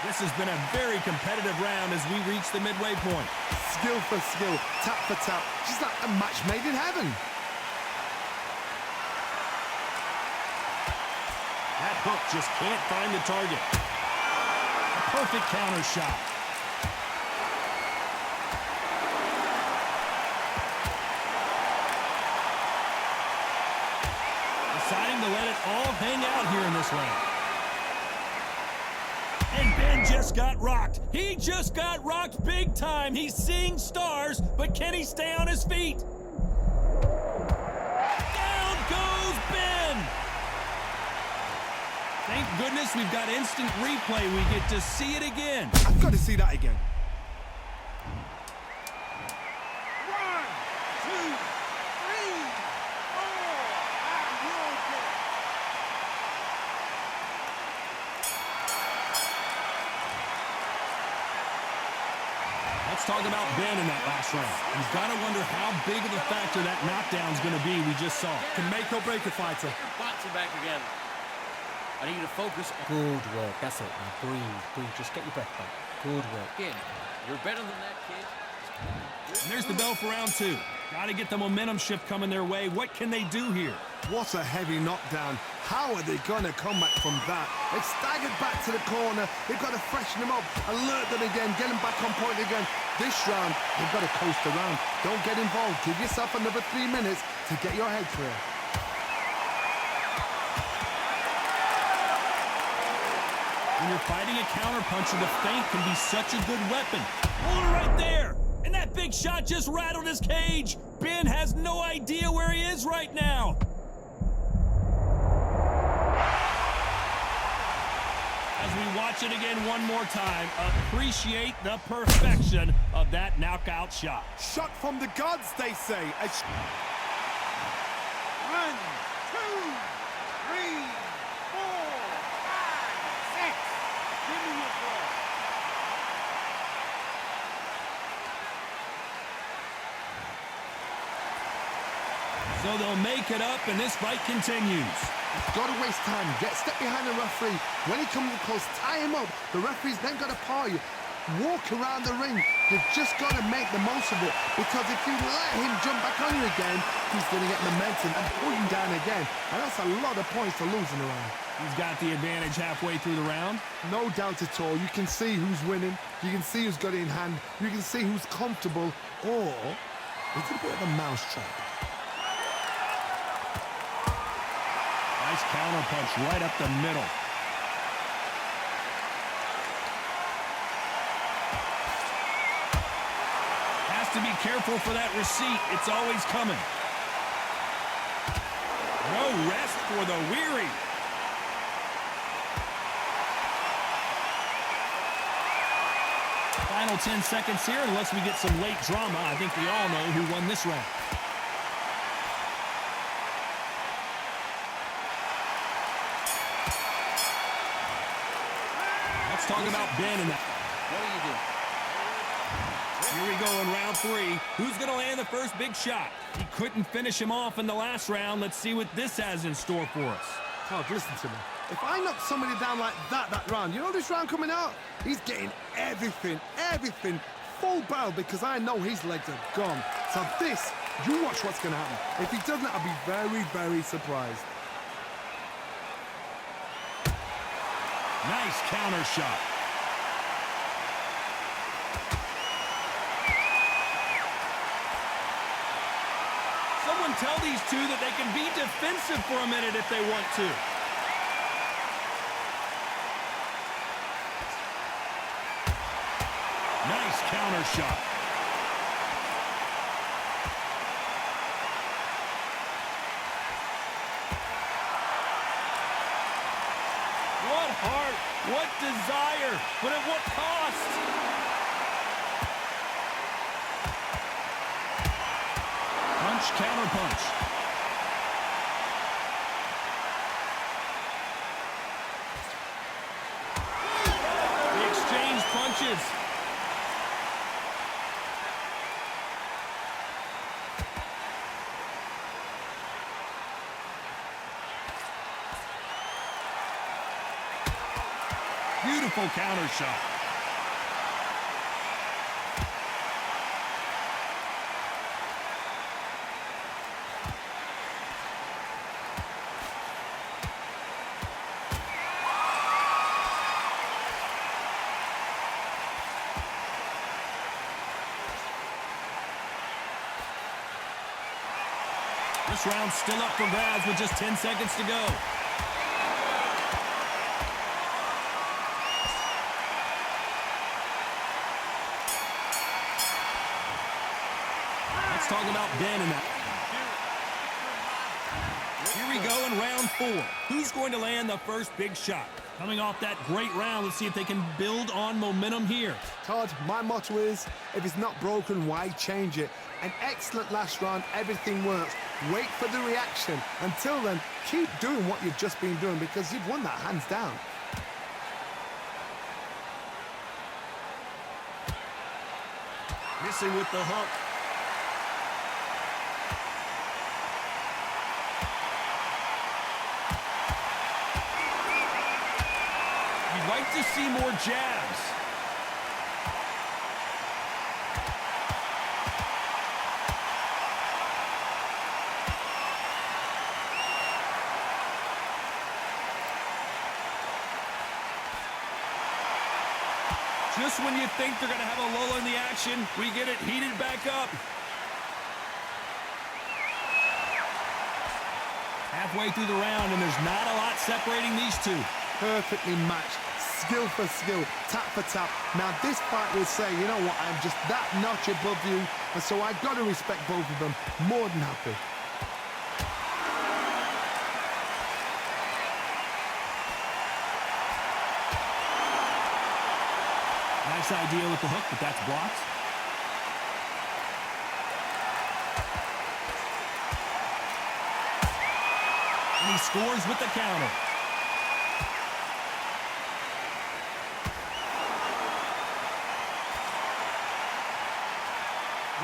This has been a very competitive round as we reach the midway point. Skill for skill, tap for tap. Just like a match made in heaven. That hook just can't find the target. A perfect counter shot. Deciding to let it all hang out here in this round. And Benn just got rocked. He just got rocked big time. He's seeing stars, but can he stay on his feet? Down goes Benn. Thank goodness we've got instant replay. We get to see it again. I've got to see that again. 1, 2, 3, 4, and you're good. Let's talk about Benn in that last round. You've got to wonder how big of a factor that knockdown's going to be we just saw. Can make or break a fighter. Boxing back again. I need you to focus. Good work. That's it. Now breathe. Breathe. Just get your breath back. Good work. Kid, you're better than that, kid. And there's the bell for round 2. Got to get the momentum shift coming their way. What can they do here? What a heavy knockdown. How are they going to come back from that? They staggered back to the corner. They've got to freshen them up, alert them again, get them back on point again. This round, they've got to coast around. Don't get involved. Give yourself another 3 minutes to get your head clear. When you're fighting a counterpuncher, the feint can be such a good weapon. Hold it right there. And that big shot just rattled his cage. Benn has no idea where he is right now. As we watch it again one more time, appreciate the perfection of that knockout shot. Shot from the gods, they say. 1, 2, 3, 4, 5, 6. Give me your ball. So they'll make it up, and this fight continues. Got to waste time. Step behind the referee. When he comes close, tie him up. The referee's then got to paw you. Walk around the ring. You've just got to make the most of it. Because if you let him jump back on you again, he's going to get momentum and pull you down again. And that's a lot of points to lose in the round. He's got the advantage halfway through the round. No doubt at all. You can see who's winning. You can see who's got it in hand. You can see who's comfortable. Or it's a bit of a mousetrap. Nice counter punch right up the middle. Has to be careful for that receipt. It's always coming. No rest for the weary. Final 10 seconds here, unless we get some late drama. I think we all know who won this round. Let's talk about Benn in that. What do you do? Here we go in round 3. Who's going to land the first big shot? He couldn't finish him off in the last round. Let's see what this has in store for us. Todd, listen to me. If I knock somebody down like that round, you know this round coming out? He's getting everything, full barrel, because I know his legs are gone. So this, you watch what's going to happen. If he doesn't, I'll be very, very surprised. Nice counter shot. Someone tell these two that they can be defensive for a minute if they want to. Nice counter shot. What heart, what desire, but at what cost? Punch, counter punch. They exchange punches. Beautiful counter shot. This round's still up for grabs with just 10 seconds to go. Let's talk about Benn in that. Here we go in round 4. Who's going to land the first big shot? Coming off that great round, let's see if they can build on momentum here. Todd, my motto is, if it's not broken, why change it? An excellent last round, everything works. Wait for the reaction. Until then, keep doing what you've just been doing because you've won that hands down. Missing with the hook. You'd like to see more jabs. Just when you think they're going to have a lull in the action, we get it heated back up. Halfway through the round, and there's not a lot separating these two. Perfectly matched, skill for skill, tap for tap. Now this fight will say, you know what, I'm just that notch above you, and so I've got to respect both of them. More than happy. Nice idea with the hook, but that's blocked. And he scores with the counter.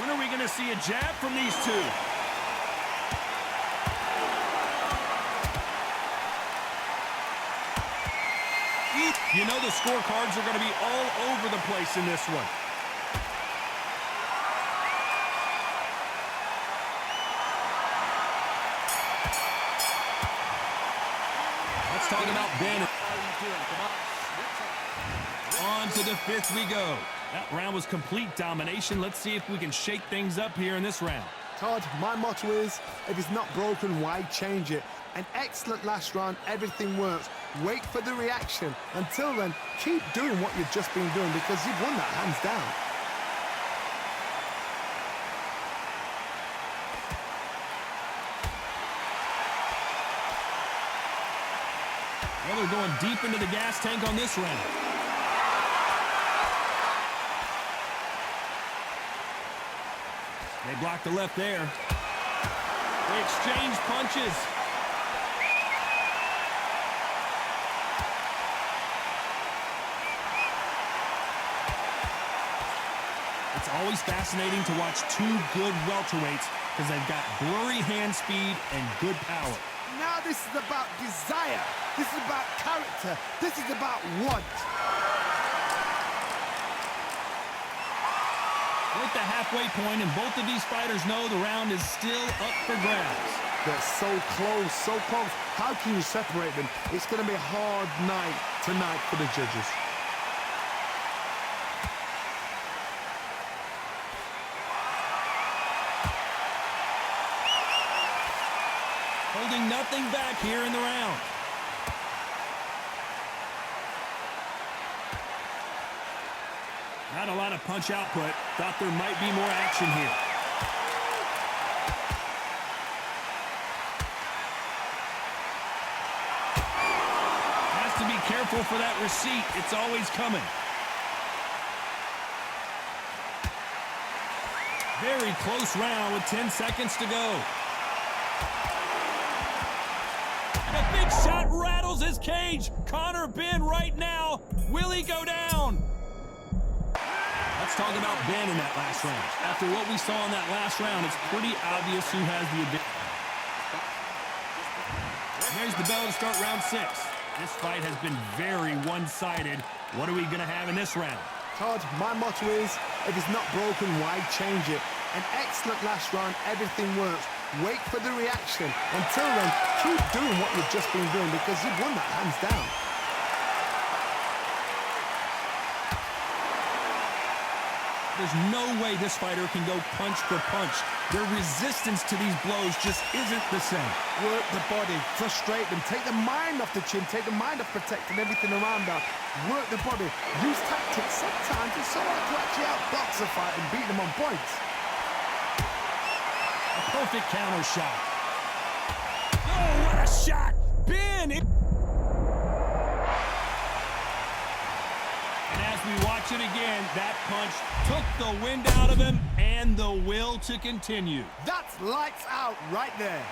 When are we going to see a jab from these two? You know the scorecards are going to be all over the place in this one. Let's talk about Benn. On to the 5th we go. That round was complete domination. Let's see if we can shake things up here in this round. Todd, my motto is, if it's not broken, why change it? An excellent last round, everything works. Wait for the reaction. Until then, keep doing what you've just been doing because you've won that hands down. Well, they're going deep into the gas tank on this round. They blocked the left there. They exchange punches. It's always fascinating to watch two good welterweights because they've got blurry hand speed and good power. Now this is about desire. This is about character. This is about want. We're at the halfway point, and both of these fighters know the round is still up for grabs. They're so close, so close. How can you separate them? It's going to be a hard night tonight for the judges. Holding nothing back here in the round. Not a lot of punch output. Thought there might be more action here. Has to be careful for that receipt. It's always coming. Very close round with 10 seconds to go. And a big shot rattles his cage. Connor Benn right now. Will he go down? Let's talk about Benn in that last round. After what we saw in that last round, it's pretty obvious who has the advantage. Here's the bell to start round 6. This fight has been very one-sided. What are we going to have in this round? Todd, my motto is, if it's not broken, why change it? An excellent last round, everything works. Wait for the reaction. Until then, keep doing what you've just been doing because you've won that hands down. There's no way this fighter can go punch for punch. Their resistance to these blows just isn't the same. Work the body, frustrate them, take the mind off the chin, take the mind off protecting everything around her. Work the body, use tactics. Sometimes it's so hard to actually outbox a fight and beat them on points. A perfect counter shot. Oh, what a shot! Benn! And as we watch it again, that punch took the wind out of him and the will to continue. That's lights out right there.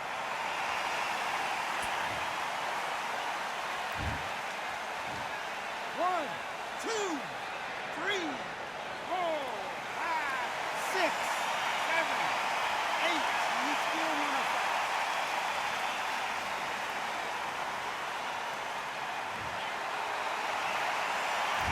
One, two, three, 4, 5, 6, 7, 8. You still want to fight.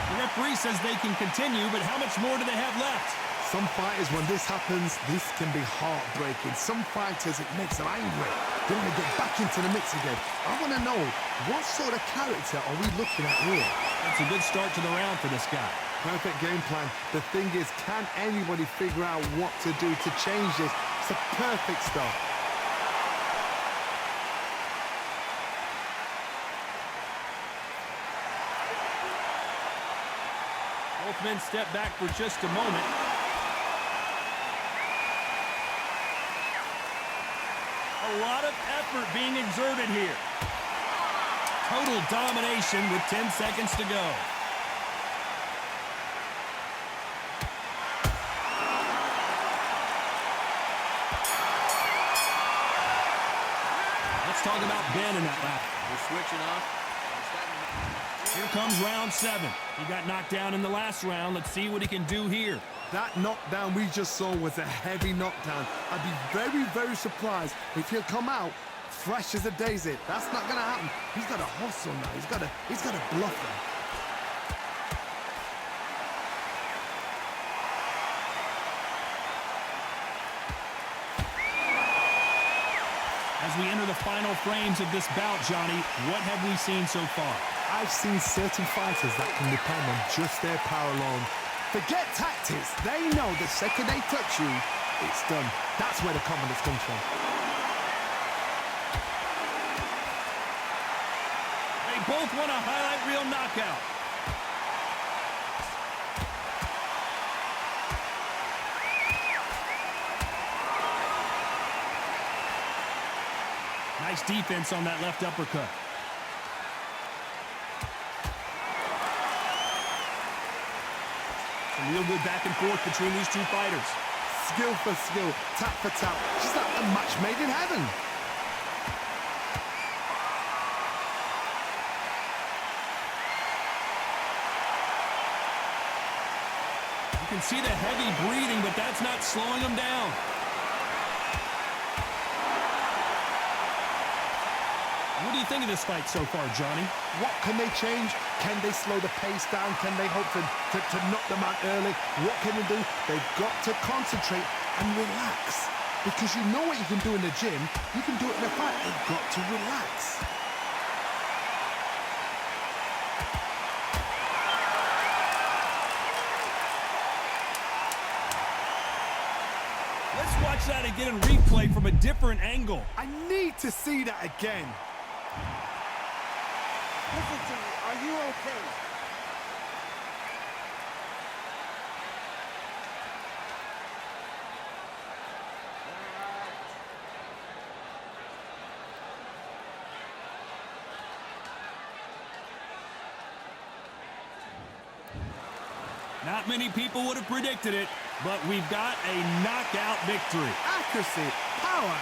The referee says they can continue, but how much more do they have left? Some fighters, when this happens, this can be heartbreaking. Some fighters, it makes them angry. They want to get back into the mix again. I want to know, what sort of character are we looking at here? That's a good start to the round for this guy. Perfect game plan. The thing is, can anybody figure out what to do to change this? It's a perfect start. Both men step back for just a moment. A lot of effort being exerted here. Total domination with 10 seconds to go. Let's talk about Benn in that lap. We're switching off. Here comes round 7. He got knocked down in the last round. Let's see what he can do here. That knockdown we just saw was a heavy knockdown. I'd be very, very surprised if he'll come out fresh as a daisy. That's not going to happen. He's got to hustle now. He's got to bluff him. As we enter the final frames of this bout, Johnny, what have we seen so far? I've seen certain fighters that can depend on just their power alone. Forget tactics. They know the second they touch you, it's done. That's where the confidence comes from. They both want a highlight reel knockout. Nice defense on that left uppercut. Some real good back and forth between these two fighters. Skill for skill, tap for tap. Just like a match made in heaven. You can see the heavy breathing, but that's not slowing him down. What do you think of this fight so far, Johnny? What can they change? Can they slow the pace down? Can they hope to knock them out early? What can they do? They've got to concentrate and relax. Because you know what you can do in the gym, you can do it in a fight. They've got to relax. Let's watch that again in replay from a different angle. I need to see that again. Listen to me. Are you okay? Not many people would have predicted it, but we've got a knockout victory. Accuracy, power,